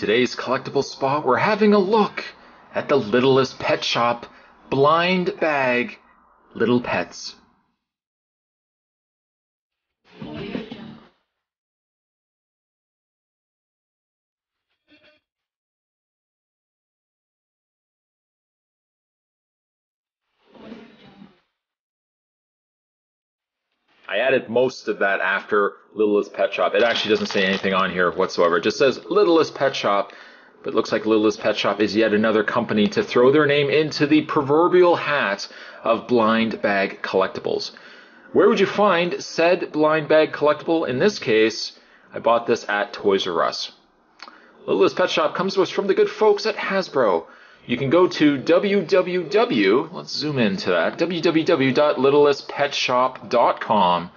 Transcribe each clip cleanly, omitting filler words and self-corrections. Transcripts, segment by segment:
Today's collectible spot, we're having a look at the Littlest Pet Shop blind bag little pets. I added most of that after Littlest Pet Shop. It actually doesn't say anything on here whatsoever. It just says Littlest Pet Shop, but it looks like Littlest Pet Shop is yet another company to throw their name into the proverbial hat of blind bag collectibles. Where would you find said blind bag collectible? In this case, I bought this at Toys R Us. Littlest Pet Shop comes to us from the good folks at Hasbro. You can go to let's zoom into that, www.littlestpetshop.com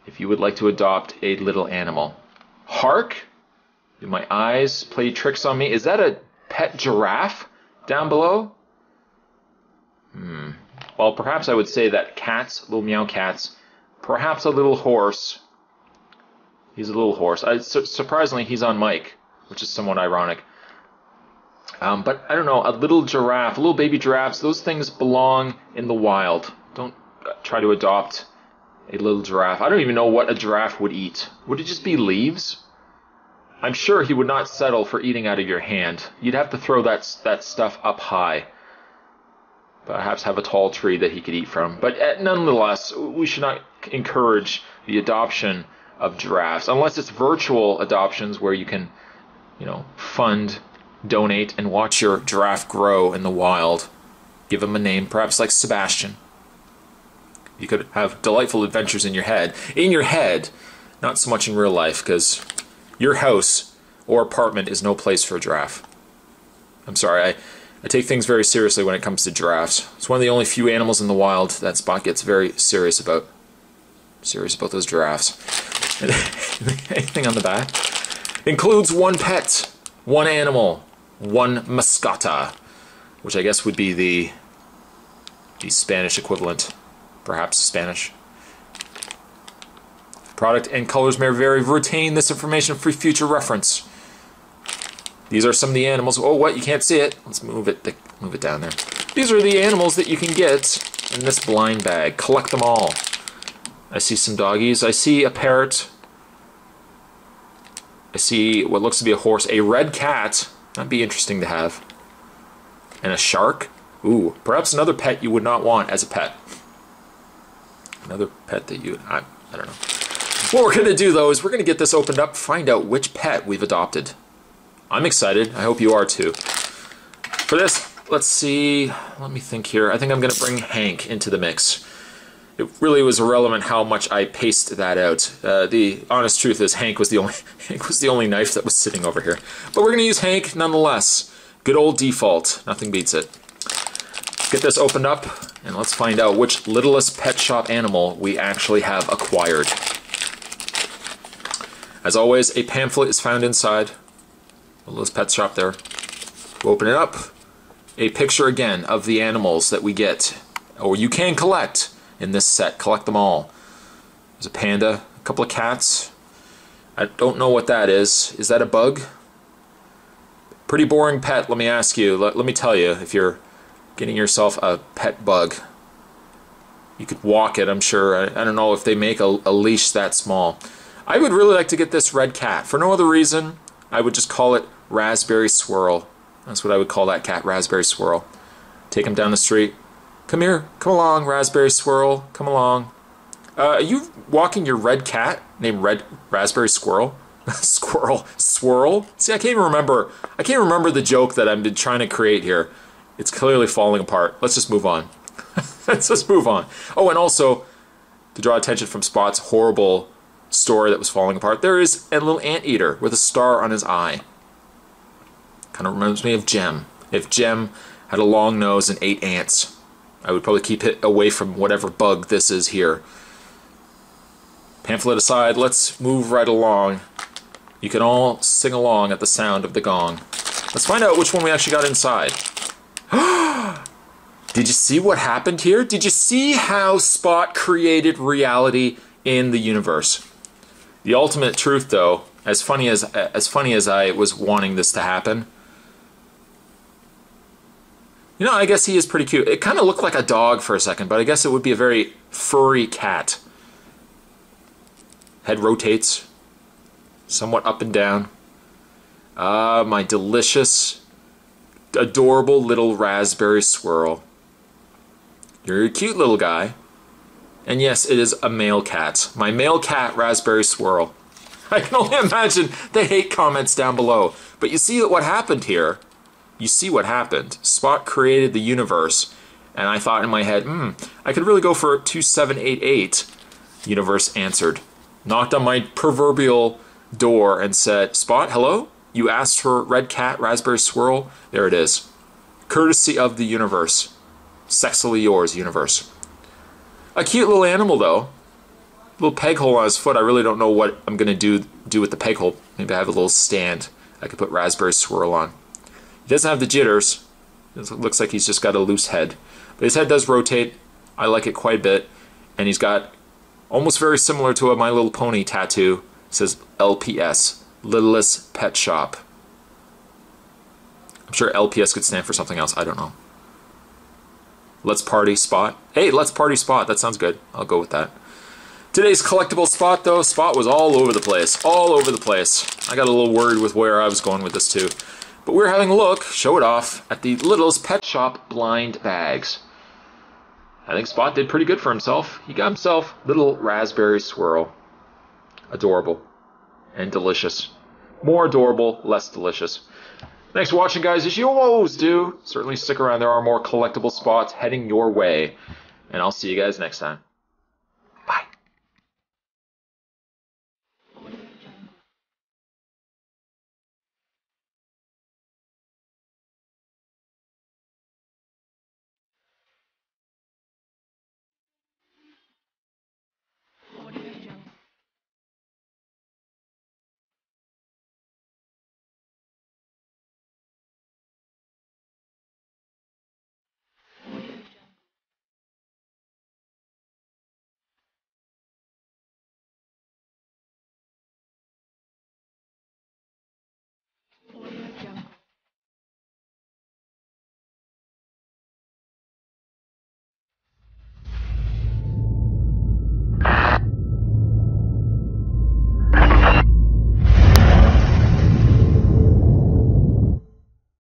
if you would like to adopt a little animal. Hark! Do my eyes play tricks on me? Is that a pet giraffe down below? Well, perhaps I would say that cats, little meow cats, perhaps a little horse. He's a little horse. Surprisingly, he's on mic, which is somewhat ironic. But I don't know, a little giraffe, little baby giraffes, those things belong in the wild. Don't try to adopt a little giraffe. I don't even know what a giraffe would eat. Would it just be leaves? I'm sure he would not settle for eating out of your hand. You'd have to throw that stuff up high. Perhaps have a tall tree that he could eat from. But nonetheless, we should not encourage the adoption of giraffes, unless it's virtual adoptions where you can, fund, donate, and watch your giraffe grow in the wild. Give him a name, perhaps like Sebastian. You could have delightful adventures in your head. In your head, not so much in real life, because your house or apartment is no place for a giraffe. I'm sorry, I take things very seriously when it comes to giraffes. It's one of the only few animals in the wild that Spot gets very serious about. Serious about those giraffes. Anything on the back? Includes one pet, one animal, one mascota, which I guess would be the Spanish equivalent, perhaps Spanish. Product and colors may vary. Retain this information for future reference. These are some of the animals. Oh, what? You can't see it. Let's move it down there. These are the animals that you can get in this blind bag. Collect them all. I see some doggies. I see a parrot. I see what looks to be a horse. A red cat. That'd be interesting to have. And a shark. Ooh, perhaps another pet you would not want as a pet. Another pet that I don't know. What we're going to do, though, is we're going to get this opened up, find out which pet we've adopted. I'm excited. I hope you are, too. For this, let's see. Let me think here. I think I'm going to bring Hank into the mix. It really was irrelevant how much I paced that out. The honest truth is Hank was the only knife that was sitting over here. But we're going to use Hank nonetheless. Good old default. Nothing beats it. Let's get this opened up, and let's find out which Littlest Pet Shop animal we actually have acquired. As always, a pamphlet is found inside. Littlest Pet Shop there. We'll open it up. A picture again of the animals that we get, or you can collect in this set. Collect them all. There's a panda, a couple of cats. I don't know what that is. Is that a bug? Pretty boring pet, let me ask you. Let me tell you, if you're getting yourself a pet bug, you could walk it, I'm sure. I don't know if they make a leash that small. I would really like to get this red cat. For no other reason, I would just call it Raspberry Swirl. That's what I would call that cat, Raspberry Swirl. Take him down the street. Come here, come along, Raspberry Swirl, come along. Are you walking your red cat named Raspberry Squirrel? Swirl? See, I can't even remember the joke that I've been trying to create here. It's clearly falling apart. Let's just move on. Let's just move on. Oh, and also, to draw attention from Spot's horrible story that was falling apart, there is a little anteater with a star on his eye. Kind of reminds me of Jem. If Jem had a long nose and ate ants, I would probably keep it away from whatever bug this is here. Pamphlet aside, let's move right along. You can all sing along at the sound of the gong. Let's find out which one we actually got inside. Did you see what happened here? Did you see how Spot created reality in the universe? The ultimate truth, though, As funny as I was wanting this to happen. You know, I guess he is pretty cute. It kind of looked like a dog for a second, but I guess it would be a very furry cat. Head rotates somewhat up and down. Ah, my delicious, adorable little raspberry swirl. You're a cute little guy. And yes, it is a male cat. My male cat, Raspberry Swirl. I can only imagine the hate comments down below. But you see what happened here. You see what happened. Spot created the universe. And I thought in my head, I could really go for 2788. Universe answered. Knocked on my proverbial door and said, Spot, hello? You asked for red cat, Raspberry Swirl? There it is. Courtesy of the universe. Sexily yours, universe. A cute little animal, though. Little peg hole on his foot. I really don't know what I'm going to do with the peg hole. Maybe I have a little stand I could put Raspberry Swirl on. He doesn't have the jitters. It looks like he's just got a loose head. But his head does rotate. I like it quite a bit. And he's got almost very similar to a My Little Pony tattoo. It says LPS, Littlest Pet Shop. I'm sure LPS could stand for something else. I don't know. Let's Party Spot. Hey, Let's Party Spot. That sounds good. I'll go with that. Today's collectible spot, though, Spot was all over the place. All over the place. I got a little worried with where I was going with this, too. But we're having a look, show it off, at the Littlest Pet Shop blind bags. I think Spot did pretty good for himself. He got himself little Raspberry Swirl. Adorable. And delicious. More adorable, less delicious. Thanks for watching, guys. As you always do, certainly stick around. There are more collectible spots heading your way. And I'll see you guys next time.